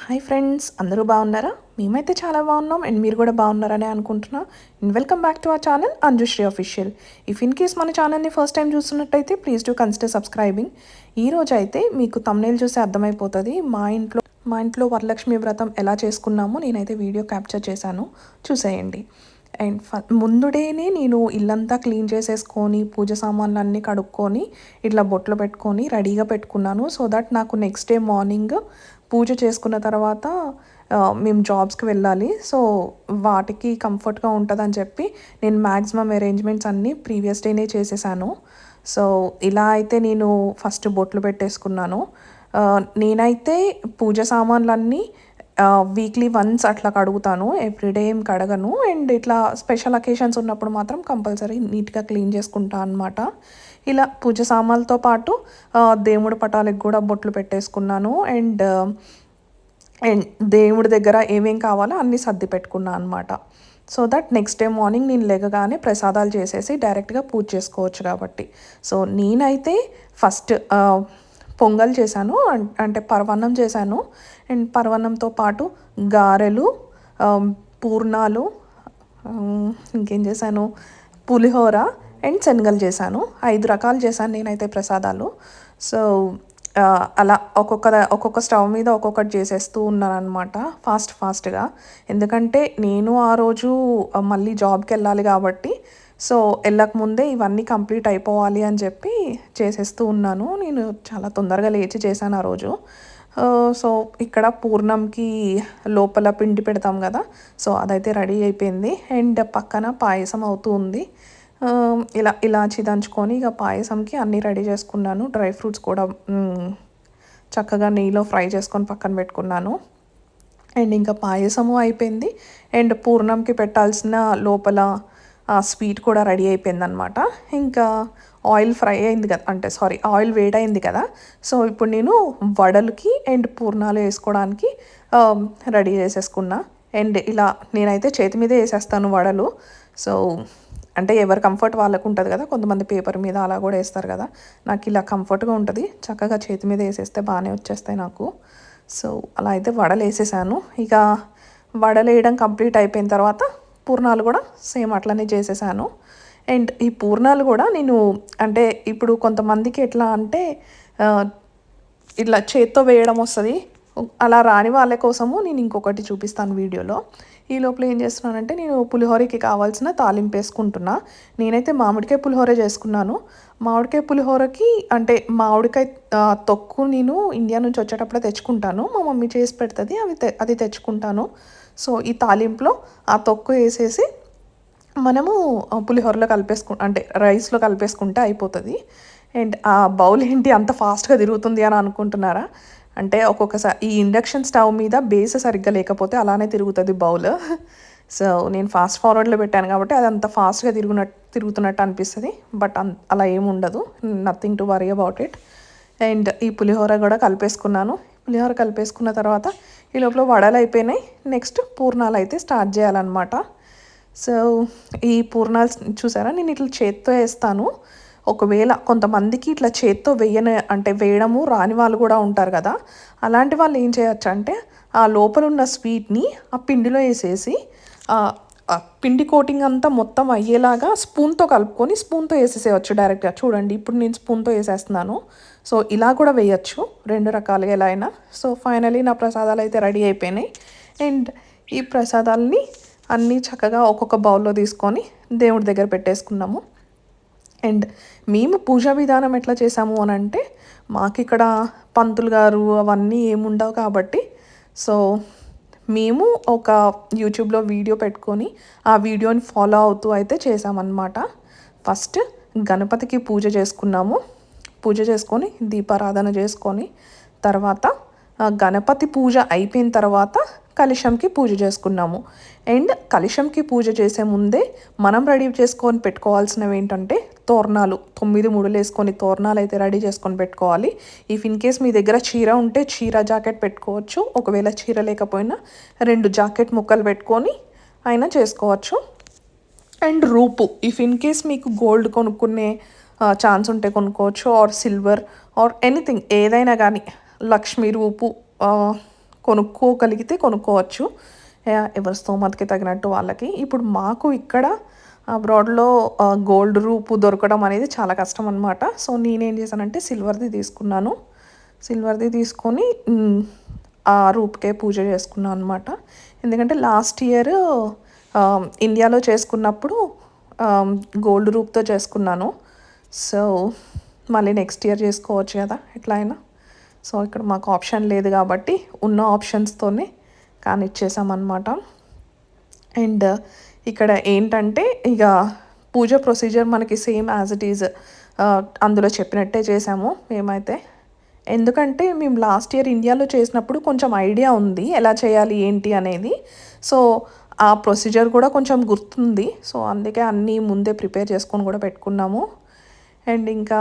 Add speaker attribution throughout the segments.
Speaker 1: Hi friends, అందరూ బాగున్నారా? మేమైతే చాలా బాగున్నాం అండ్ మీరు కూడా బాగున్నారని అనుకుంటున్నా. And welcome back to our channel Anjushri official. If in case మన ఛానల్ని ఫస్ట్ టైం చూస్తున్నట్టయితే ప్లీజ్ డూ కన్సిడర్ సబ్స్క్రైబింగ్. ఈ రోజు అయితే మీకు థంబ్నెయిల్ చూసి అర్థమైపోతుంది మా ఇంట్లో వరలక్ష్మి వ్రతం ఎలా చేసుకున్నామో నేనైతే వీడియో క్యాప్చర్ చేశాను, చూసేయండి. అండ్ ముందు డేనే నేను ఇల్లంతా క్లీన్ చేసేసుకొని పూజ సామాన్లు అన్నీ కడుక్కొని ఇట్లా బొట్లు పెట్టుకొని రెడీగా పెట్టుకున్నాను. సో దట్ నాకు నెక్స్ట్ డే మార్నింగ్ పూజ చేసుకున్న తర్వాత మేము జాబ్స్కి వెళ్ళాలి. సో వాటికి కంఫర్ట్గా ఉంటుందని చెప్పి నేను మ్యాక్సిమం అరేంజ్మెంట్స్ అన్నీ ప్రీవియస్ డేనే చేసేసాను. సో ఇలా అయితే నేను ఫస్ట్ బొట్లు పెట్టేసుకున్నాను. నేనైతే పూజ సామాన్లన్నీ వీక్లీ వన్స్ అట్లా కడుగుతాను, ఎవ్రీడే ఏం కడగను. అండ్ ఇట్లా స్పెషల్ అకేషన్స్ ఉన్నప్పుడు మాత్రం కంపల్సరీ నీట్గా క్లీన్ చేసుకుంటాను అనమాట. ఇలా పూజ సామాన్లతో పాటు దేవుడి పటాలకు కూడా బొట్లు పెట్టేసుకున్నాను. అండ్ అండ్ దేవుడి దగ్గర ఏమేం కావాలో అన్నీ సర్ది పెట్టుకున్నాను అనమాట. So that next day morning నేను లేకగానే ప్రసాదాలు చేసేసి డైరెక్ట్గా పూజ చేసుకోవచ్చు కాబట్టి. సో నేనైతే ఫస్ట్ పొంగల్ చేశాను, అంటే పరవన్నం చేశాను. అండ్ పరవన్నంతో పాటు గారెలు, పూర్ణాలు, ఇంకేం చేశాను, పులిహోర అండ్ శనగలు చేశాను. 5 రకాలు చేశాను నేనైతే ప్రసాదాలు. సో అలా ఒక్కొక్క స్టవ్ మీద ఒక్కొక్కటి చేసేస్తూ ఉన్నాను అనమాట, ఫాస్ట్గా. ఎందుకంటే నేను ఆ రోజు మళ్ళీ జాబ్కి వెళ్ళాలి కాబట్టి, సో వెళ్ళకముందే ఇవన్నీ కంప్లీట్ అయిపోవాలి అని చెప్పి చేసేస్తూ ఉన్నాను. నేను చాలా తొందరగా లేచి చేశాను ఆ రోజు. సో ఇక్కడ పూర్ణంకి లోపల పిండి పెడతాం కదా, సో అదైతే రెడీ అయిపోయింది. అండ్ పక్కన పాయసం అవుతూ ఉంది. ఇలాచి దంచుకొని ఇక పాయసంకి అన్నీ రెడీ చేసుకున్నాను. డ్రై ఫ్రూట్స్ కూడా చక్కగా నెయ్యిలో ఫ్రై చేసుకొని పక్కన పెట్టుకున్నాను. అండ్ ఇంకా పాయసము అయిపోయింది. అండ్ పూర్ణంకి పెట్టాల్సిన లోపల స్వీట్ కూడా రెడీ అయిపోయింది అనమాట. ఇంకా ఆయిల్ ఫ్రై అయింది కదా, అంటే సారీ ఆయిల్ వేడైంది కదా. సో ఇప్పుడు నేను వడలకి అండ్ పూర్ణాలు వేసుకోవడానికి రెడీ చేసేసుకున్నా. అండ్ ఇలా నేనైతే చేతి మీదే వేసేస్తాను వడలు. సో అంటే ఎవరి కంఫర్ట్ వాళ్ళకు ఉంటుంది కదా, కొంతమంది పేపర్ మీద అలా కూడా వేస్తారు కదా. నాకు ఇలా కంఫర్ట్గా ఉంటుంది, చక్కగా చేతి మీద వేసేస్తే బాగానే వచ్చేస్తాయి నాకు. సో అలా అయితే వడలు వేసేసాను. ఇక వడలు వేయడం కంప్లీట్ అయిపోయిన తర్వాత పూర్ణాలు కూడా సేమ్ అట్లనే చేసేసాను. అండ్ ఈ పూర్ణాలు కూడా నేను అంటే ఇప్పుడు కొంతమందికి ఎట్లా అంటే ఇట్లా చేత్తో వేయడం వస్తుంది, అలా రాని వాళ్ళ కోసము నేను ఇంకొకటి చూపిస్తాను వీడియోలో. ఈ లోపల ఏం చేస్తున్నానంటే నేను పులిహోరకి కావాల్సిన తాలింపు వేసుకుంటున్నా. నేనైతే మామిడికాయ పులిహోర చేసుకున్నాను. మామిడికాయ పులిహోరకి అంటే మామిడికాయ తొక్కు నేను ఇండియా నుంచి వచ్చేటప్పుడే తెచ్చుకుంటాను, మా మమ్మీ చేసి పెడుతుంది, అది తెచ్చుకుంటాను. సో ఈ తాలింపులో ఆ తొక్కు వేసేసి మనము పులిహోరలో అంటే రైస్లో కలిపేసుకుంటే అయిపోతుంది. అండ్ ఆ బౌల్ ఏంటి అంత ఫాస్ట్గా తిరుగుతుంది అని అనుకుంటున్నారా? అంటే ఒక్కొక్కసారి ఈ ఇండక్షన్ స్టవ్ మీద బేస్ సరిగ్గా లేకపోతే అలానే తిరుగుతుంది బౌల్. సో నేను ఫాస్ట్ ఫార్వర్డ్లో పెట్టాను కాబట్టి అది అంత ఫాస్ట్గా తిరుగుతున్నట్టు అనిపిస్తుంది, బట్ అలా ఏమి ఉండదు. Nothing to worry about it. And ఈ పులిహోర కూడా కలిపేసుకున్నాను. పులిహోర కలిపేసుకున్న తర్వాత ఈ లోపల వడలు అయిపోయినాయి. నెక్స్ట్ పూర్ణాలు అయితే స్టార్ట్ చేయాలన్నమాట. సో ఈ పూర్ణాలు చూసారా, నేను ఇట్లా చేత్తో వేస్తాను. ఒకవేళ కొంతమందికి ఇట్లా చేత్తో వేయడము రాని వాళ్ళు కూడా ఉంటారు కదా. అలాంటి వాళ్ళు ఏం చేయొచ్చు అంటే ఆ లోపల ఉన్న స్వీట్ని ఆ పిండిలో వేసేసి ఆ పిండి కోటింగ్ అంతా మొత్తం అయ్యేలాగా స్పూన్తో కలుపుకొని స్పూన్తో వేసేసేయచ్చు డైరెక్ట్గా. చూడండి ఇప్పుడు నేను స్పూన్తో వేసేస్తున్నాను. సో ఇలా కూడా వేయచ్చు, 2 రకాలుగా ఎలా అయినా. సో ఫైనలీ నా ప్రసాదాలు అయితే రెడీ అయిపోయినాయి. అండ్ ఈ ప్రసాదాలని అన్నీ చక్కగా ఒక్కొక్క బౌల్లో తీసుకొని దేవుడి దగ్గర పెట్టేసుకున్నాము. అండ్ మేము పూజా విధానం ఎట్లా చేసాము అని అంటే, మాకు ఇక్కడ పంతులు గారు అవన్నీ ఏముండవు కాబట్టి, సో మేము ఒక యూట్యూబ్లో వీడియో పెట్టుకొని ఆ వీడియోని ఫాలో అవుతూ అయితే చేసామన్నమాట. ఫస్ట్ గణపతికి పూజ చేసుకున్నాము. పూజ చేసుకొని దీపారాధన చేసుకొని తర్వాత గణపతి పూజ అయిపోయిన తర్వాత కలశంకి పూజ చేసుకున్నాము. అండ్ కలశంకి పూజ చేసే ముందే మనం రెడీ చేసుకొని పెట్టుకోవాల్సినవి ఏంటంటే తోరణాలు, 9 ముడులు వేసుకొని తోరణాలు అయితే రెడీ చేసుకొని పెట్టుకోవాలి. ఇఫ్ ఇన్ కేస్ మీ దగ్గర చీర ఉంటే చీర జాకెట్ పెట్టుకోవచ్చు, ఒకవేళ చీర లేకపోయినా 2 జాకెట్ ముక్కలు పెట్టుకొని అయినా చేసుకోవచ్చు. అండ్ రూపు, ఇఫ్ ఇన్ కేస్ మీకు గోల్డ్ కొనుక్కునే ఛాన్స్ ఉంటే కొనుక్కోవచ్చు, ఆర్ సిల్వర్ ఆర్ ఎనీథింగ్ ఏదైనా కానీ, లక్ష్మీ రూపు కొనుక్కోగలిగితే కొనుక్కోవచ్చు, ఎవరి స్తోమతకి తగినట్టు వాళ్ళకి. ఇప్పుడు మాకు ఇక్కడ అబ్రాడ్లో గోల్డ్ రూపు దొరకడం అనేది చాలా కష్టం అనమాట. సో నేనేం చేశానంటే సిల్వర్ది తీసుకున్నాను. సిల్వర్ది తీసుకొని ఆ రూప్కే పూజ చేసుకున్నాను అనమాట. ఎందుకంటే లాస్ట్ ఇయర్ ఇండియాలో చేసుకున్నప్పుడు గోల్డ్ రూప్తో చేసుకున్నాను. సో మళ్ళీ నెక్స్ట్ ఇయర్ చేసుకోవచ్చు కదా ఎట్లా అయినా. సో ఇక్కడ మాకు ఆప్షన్ లేదు కాబట్టి ఉన్న ఆప్షన్స్తోనే కానిచ్చేసామన్నమాట. అండ్ ఇక్కడ ఏంటంటే ఇక పూజ ప్రొసీజర్ మనకి సేమ్ యాజ్ ఇట్ ఈజ్ అందులో చెప్పినట్టే చేసాము మేమైతే. ఎందుకంటే మేము లాస్ట్ ఇయర్ ఇండియాలో చేసినప్పుడు కొంచెం ఐడియా ఉంది ఎలా చేయాలి ఏంటి అనేది. సో ఆ ప్రొసీజర్ కూడా కొంచెం గుర్తుంది. సో అందుకే అన్నీ ముందే ప్రిపేర్ చేసుకొని కూడా పెట్టుకున్నాము. అండ్ ఇంకా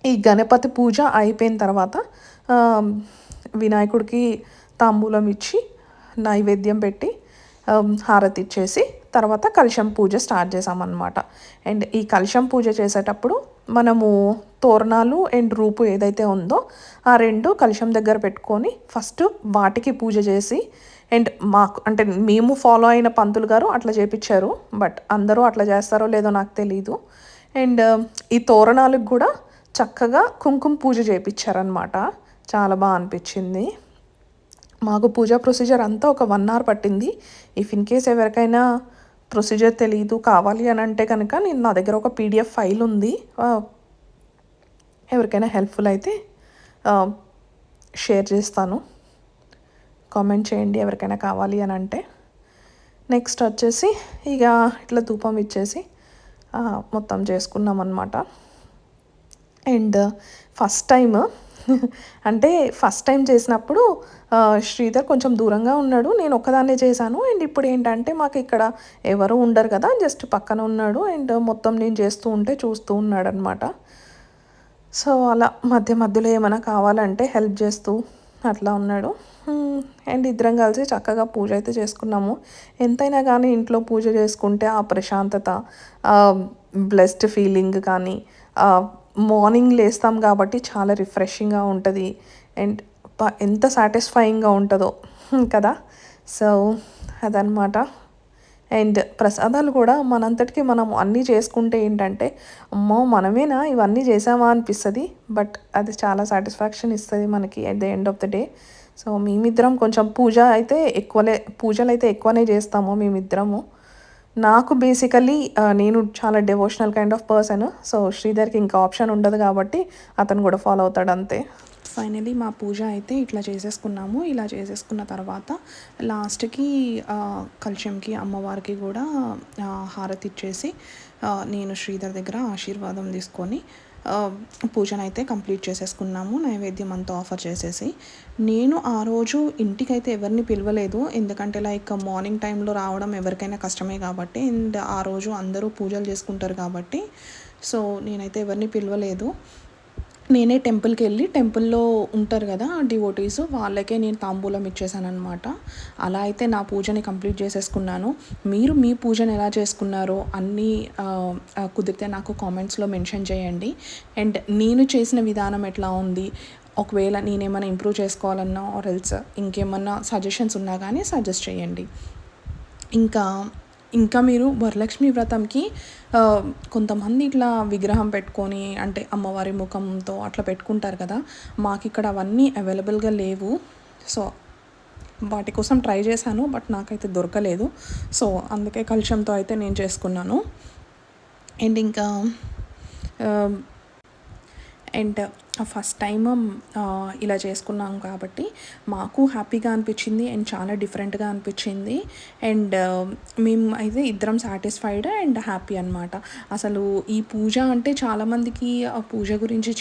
Speaker 1: ఈ గణపతి పూజ అయిపోయిన తర్వాత వినాయకుడికి తాంబూలం ఇచ్చి నైవేద్యం పెట్టి హారతి ఇచ్చేసి తర్వాత కలశం పూజ స్టార్ట్ చేసామన్నమాట. అండ్ ఈ కలశం పూజ చేసేటప్పుడు మనము తోరణాలు అండ్ రూపు ఏదైతే ఉందో ఆ రెండు కలశం దగ్గర పెట్టుకొని ఫస్ట్ వాటికి పూజ చేసి, అండ్ మాకు అంటే మేము ఫాలో అయిన పంతులు గారు అట్లా చేపించారు, బట్ అందరూ అట్లా చేస్తారో లేదో నాకు తెలీదు. అండ్ ఈ తోరణాలకు కూడా చక్కగా కుంకుమ పూజ చేయించారనమాట. చాలా బాగా అనిపించింది. మాకు పూజా ప్రొసీజర్ అంతా ఒక 1 hour పట్టింది. ఇఫ్ ఇన్ కేస్ ఎవరికైనా ప్రొసీజర్ తెలీదు కావాలి అని అంటే కనుక నేను నా దగ్గర ఒక PDF ఫైల్ ఉంది, ఎవరికైనా హెల్ప్ఫుల్ అయితే షేర్ చేస్తాను. కామెంట్ చేయండి ఎవరికైనా కావాలి అని అంటే. నెక్స్ట్ వచ్చేసి ఇక ఇట్లా ధూపం ఇచ్చేసి మొత్తం చేసుకున్నాం అన్నమాట. అండ్ ఫస్ట్ టైం చేసినప్పుడు శ్రీధర్ కొంచెం దూరంగా ఉన్నాడు, నేను ఒక్కదాన్నే చేశాను. అండ్ ఇప్పుడు ఏంటంటే మాకు ఇక్కడ ఎవరు ఉండరు కదా, జస్ట్ పక్కన ఉన్నాడు అండ్ మొత్తం నేను చేస్తూ ఉంటే చూస్తూ ఉన్నాడు అనమాట. సో అలా మధ్యలో ఏమైనా కావాలంటే హెల్ప్ చేస్తూ అట్లా ఉన్నాడు. అండ్ ఇద్దరం కలిసి చక్కగా పూజ అయితే చేసుకున్నాము. ఎంతైనా కానీ ఇంట్లో పూజ చేసుకుంటే ఆ ప్రశాంతత, బ్లెస్డ్ ఫీలింగ్ కానీ, మార్నింగ్ లేస్తాం కాబట్టి చాలా రిఫ్రెషింగ్గా ఉంటుంది అండ్ ఎంత సాటిస్ఫైయింగ్గా ఉంటుందో కదా. సో అదనమాట. అండ్ ప్రసాదాలు కూడా మనంతటికి మనం అన్నీ చేసుకుంటే ఏంటంటే అమ్మో మనమేనా ఇవన్నీ చేసామా అనిపిస్తుంది, బట్ అది చాలా సాటిస్ఫాక్షన్ ఇస్తుంది మనకి at the end of the day. So మేమిద్దరం కొంచెం పూజలు అయితే ఎక్కువనే చేస్తాము మేమిద్దరము. నాకు బేసికలీ నేను చాలా devotional kind of person. So శ్రీధర్కి ఇంకా ఆప్షన్ ఉండదు కాబట్టి అతను కూడా ఫాలో అవుతాడు అంతే. ఫైనలీ మా పూజ అయితే ఇట్లా చేసేసుకున్నాము. ఇలా చేసేసుకున్న తర్వాత లాస్ట్కి కలశంకి అమ్మవారికి కూడా హారతి ఇచ్చేసి నేను శ్రీధర్ దగ్గర ఆశీర్వాదం తీసుకొని పూజనైతే కంప్లీట్ చేసేసుకున్నాము. నైవేద్యం అంతా ఆఫర్ చేసేసి నేను ఆ రోజు ఇంటికైతే ఎవరిని పిలవలేదు, ఎందుకంటే లైక్ మార్నింగ్ టైంలో రావడం ఎవరికైనా కష్టమే కాబట్టి, అండ్ ఆ రోజు అందరూ పూజలు చేసుకుంటారు కాబట్టి సో నేనైతే ఎవరిని పిలవలేదు. నేనే టెంపుల్కి వెళ్ళి టెంపుల్లో ఉంటారు కదా డివోటీస్, వాళ్ళకే నేను తాంబూలం ఇచ్చేసాను అనమాట. అలా అయితే నా పూజని కంప్లీట్ చేసేసుకున్నాను. మీరు మీ పూజను ఎలా చేసుకున్నారో అన్నీ కుదిరితే నాకు కామెంట్స్లో మెన్షన్ చేయండి. అండ్ నేను చేసిన విధానం ఎట్లా ఉంది, ఒకవేళ నేనేమైనా ఇంప్రూవ్ చేసుకోవాలన్నా ఆర్ ఎల్స్ ఇంకేమన్నా సజెషన్స్ ఉన్నా కానీ సజెస్ట్ చేయండి. ఇంకా మీరు వరలక్ష్మి వ్రతంకి కొంతమంది ఇట్లా విగ్రహం పెట్టుకొని అంటే అమ్మవారి ముఖంతో అట్లా పెట్టుకుంటారు కదా, మాకు ఇక్కడ అవన్నీ అవైలబుల్గా లేవు. సో వాటి కోసం ట్రై చేశాను, బట్ నాకైతే దొరకలేదు. సో అందుకే కలశంతో అయితే నేను చేసుకున్నాను. అండ్ ఫస్ట్ టైం ఇలా చేసుకున్నాం కాబట్టి మాకు హ్యాపీగా అనిపించింది అండ్ చాలా డిఫరెంట్గా అనిపించింది. అండ్ మేము అయితే ఇద్దరం సాటిస్ఫైడ్ అండ్ హ్యాపీ అనమాట. అసలు ఈ పూజ అంటే చాలామందికి ఆ పూజ గురించి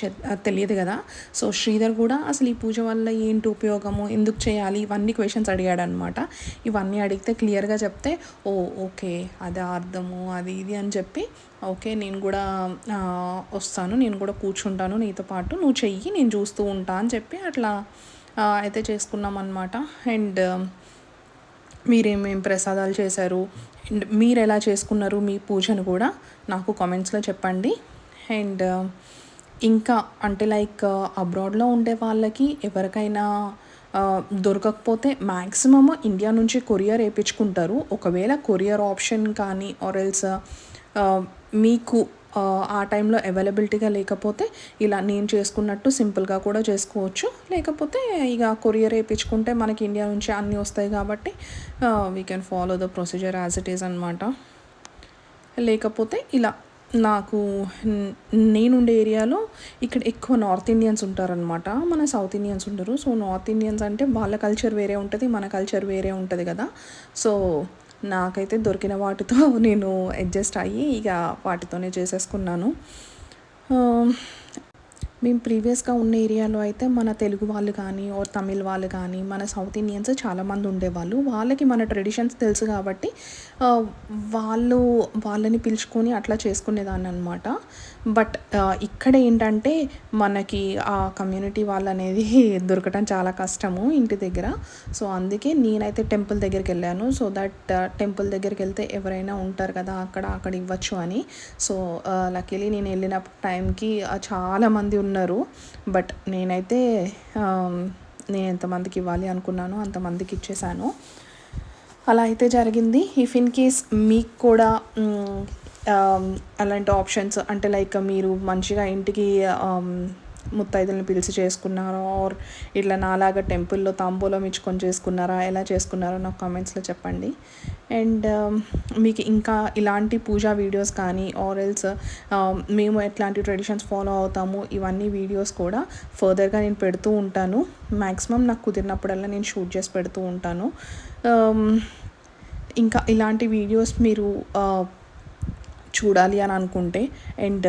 Speaker 1: తెలియదు కదా. సో శ్రీధర్ కూడా అసలు ఈ పూజ వల్ల ఏంటి ఉపయోగము, ఎందుకు చేయాలి, ఇవన్నీ క్వశ్చన్స్ అడిగాడు అనమాట. ఇవన్నీ అడిగితే క్లియర్గా చెప్తే ఓకే అదే అర్థము అది ఇది అని చెప్పి ఓకే నేను కూడా వస్తాను, నేను కూడా కూర్చుంటాను నీతో పాటు, నువ్వు చెయ్యి నేను చూస్తూ ఉంటా అని చెప్పి అట్లా అయితే చేసుకున్నాం అన్నమాట. అండ్ మీరేమేం ప్రసాదాలు చేశారు అండ్ మీరు ఎలా చేసుకున్నారు మీ పూజను కూడా నాకు కామెంట్స్లో చెప్పండి. అండ్ ఇంకా అంటే లైక్ అబ్రాడ్లో ఉండే వాళ్ళకి ఎవరికైనా దొరకకపోతే మ్యాక్సిమమ్ ఇండియా నుంచి కొరియర్ వేయించుకుంటారు. ఒకవేళ కొరియర్ ఆప్షన్ కానీ ఆర్ ఎల్స్ మీకు ఆ టైంలో అవైలబిలిటీగా లేకపోతే ఇలా నేను చేసుకున్నట్టు సింపుల్గా కూడా చేసుకోవచ్చు. లేకపోతే ఇక కొరియర్ వేయించుకుంటే మనకి ఇండియా నుంచి అన్నీ వస్తాయి కాబట్టి we can follow the procedure as it is అనమాట. లేకపోతే ఇలా నాకు నేనుండే ఏరియాలో ఇక్కడ ఎక్కువ నార్త్ ఇండియన్స్ ఉంటారనమాట, మన సౌత్ ఇండియన్స్ ఉండరు. సో నార్త్ ఇండియన్స్ అంటే వాళ్ళ కల్చర్ వేరే ఉంటుంది, మన కల్చర్ వేరే ఉంటుంది కదా. సో నాకైతే దొరికిన వాటితో నేను అడ్జస్ట్ అయ్యి ఇక వాటితోనే చేసేసుకున్నాను. మేము ప్రీవియస్గా ఉన్న ఏరియాలో అయితే మన తెలుగు వాళ్ళు కానీ ఆర్ తమిళ్ వాళ్ళు కానీ మన సౌత్ ఇండియన్స్ చాలామంది ఉండేవాళ్ళు. వాళ్ళకి మన ట్రెడిషన్స్ తెలుసు కాబట్టి వాళ్ళని పిలుచుకొని అట్లా చేసుకునేదాన్ని అనమాట. బట్ ఇక్కడ ఏంటంటే మనకి ఆ కమ్యూనిటీ వాళ్ళు అనేది దొరకటం చాలా కష్టము ఇంటి దగ్గర. సో అందుకే నేనైతే టెంపుల్ దగ్గరికి వెళ్ళాను. సో దట్ టెంపుల్ దగ్గరికి వెళ్తే ఎవరైనా ఉంటారు కదా అక్కడ ఇవ్వచ్చు అని. సో లక్కీలీ నేను వెళ్ళిన టైంకి చాలామంది ఉన్నారు. బట్ నేనైతే నేను ఎంతమందికి ఇవ్వాలి అనుకున్నానో అంతమందికి ఇచ్చేసాను. అలా అయితే జరిగింది. ఇఫ్ ఇన్ కేస్ మీకు కూడా అలాంటి ఆప్షన్స్ అంటే లైక్ మీరు మంచిగా ఇంటికి ముత్తైదులను పిలిచి చేసుకున్నారా ఆర్ ఇట్లా నాలాగా టెంపుల్లో తాంబూలం ఇచ్చుకొని చేసుకున్నారా, ఎలా చేసుకున్నారో నాకు కామెంట్స్లో చెప్పండి. అండ్ మీకు ఇంకా ఇలాంటి పూజా వీడియోస్ కానీ ఆర్ ఎల్స్ మేము ఎట్లాంటి ట్రెడిషన్స్ ఫాలో అవుతాము ఇవన్నీ వీడియోస్ కూడా ఫర్దర్గా నేను పెడుతూ ఉంటాను. మ్యాక్సిమం నాకు కుదిరినప్పుడల్లా నేను షూట్ చేసి పెడుతూ ఉంటాను. ఇంకా ఇలాంటి వీడియోస్ మీరు చూడాలి అని అనుకుంటే అండ్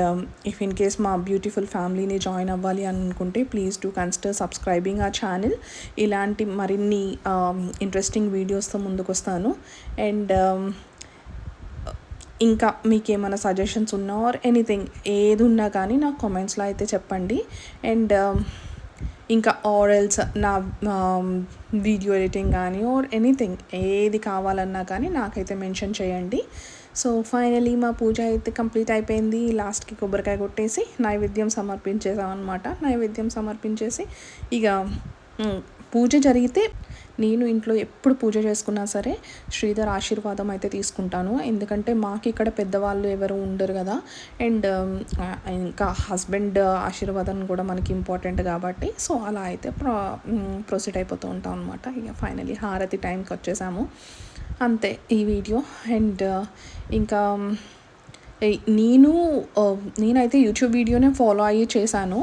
Speaker 1: ఇఫ్ ఇన్ కేస్ మా బ్యూటిఫుల్ ఫ్యామిలీని జాయిన్ అవ్వాలి అని అనుకుంటే ప్లీజ్ డూ కన్సిడర్ సబ్స్క్రైబింగ్ ఆ ఛానల్. ఇలాంటి మరిన్ని ఇంట్రెస్టింగ్ వీడియోస్తో ముందుకు వస్తాను. అండ్ ఇంకా మీకు ఏమైనా సజెషన్స్ ఉన్నా ఆర్ ఎనీథింగ్ ఏది ఉన్నా కానీ నాకు కామెంట్స్లో అయితే చెప్పండి. అండ్ ఇంకా ఆర్ఎల్స్ నా వీడియో ఎడిటింగ్ కానీ ఆర్ ఎనీథింగ్ ఏది కావాలన్నా కానీ నాకైతే మెన్షన్ చేయండి. సో ఫైనలీ మా పూజ అయితే కంప్లీట్ అయిపోయింది. లాస్ట్కి కొబ్బరికాయ కొట్టేసి నైవేద్యం సమర్పించేసామన్నమాట. నైవేద్యం సమర్పించేసి ఇక పూజ జరిగితే నేను ఇంట్లో ఎప్పుడు పూజ చేసుకున్నా సరే శ్రీధర్ ఆశీర్వాదం అయితే తీసుకుంటాను. ఎందుకంటే మాకు ఇక్కడ పెద్దవాళ్ళు ఎవరు ఉండరు కదా. అండ్ ఇంకా హస్బెండ్ ఆశీర్వాదం కూడా మనకి ఇంపార్టెంట్ కాబట్టి సో అలా అయితే ప్రొసీడ్ అయిపోతూ ఉంటాం అనమాట. ఇక ఫైనలీ హారతి టైంకి వచ్చేసాము. అంతే ఈ వీడియో. అండ్ ఇంకా నేనైతే యూట్యూబ్ వీడియోనే ఫాలో అయ్యి చేశాను.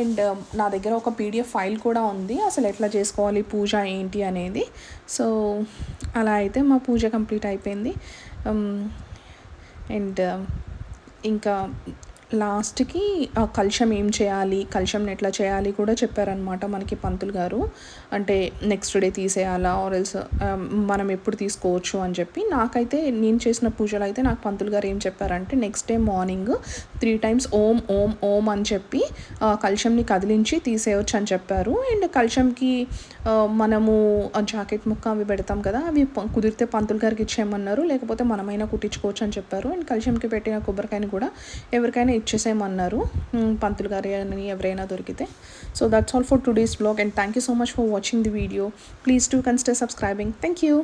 Speaker 1: అండ్ నా దగ్గర ఒక పీడిఎఫ్ ఫైల్ కూడా ఉంది అసలు ఎట్లా చేసుకోవాలి పూజ ఏంటి అనేది. సో అలా అయితే మా పూజ కంప్లీట్ అయిపోయింది. అండ్ ఇంకా లాస్ట్కి కలశం ఏం చేయాలి, కలశంని ఎట్లా చేయాలి కూడా చెప్పారనమాట మనకి పంతులు గారు. అంటే నెక్స్ట్ డే తీసేయాలా ఆర్ ఎల్స్ మనం ఎప్పుడు తీసుకోవచ్చు అని చెప్పి. నాకైతే నేను చేసిన పూజలు అయితే నాకు పంతులు గారు ఏం చెప్పారంటే నెక్స్ట్ డే మార్నింగ్ 3 times ఓం ఓం ఓం అని చెప్పి కలశంని కదిలించి తీసేయవచ్చు అని చెప్పారు. అండ్ కలశంకి మనము జాకెట్ ముక్క అవి పెడతాం కదా, అవి కుదిరితే పంతులు గారికి ఇచ్చేయమన్నారు, లేకపోతే మనమైనా కుట్టించుకోవచ్చు అని చెప్పారు. అండ్ కలశంకి పెట్టిన కొబ్బరికాయని కూడా ఎవరికైనా ఇచ్చేసేయమన్నారు పంతులు గారు అని ఎవరైనా దొరికితే. So that's all for today's blog and thank you so much for watching the video. Please do consider subscribing. Thank you.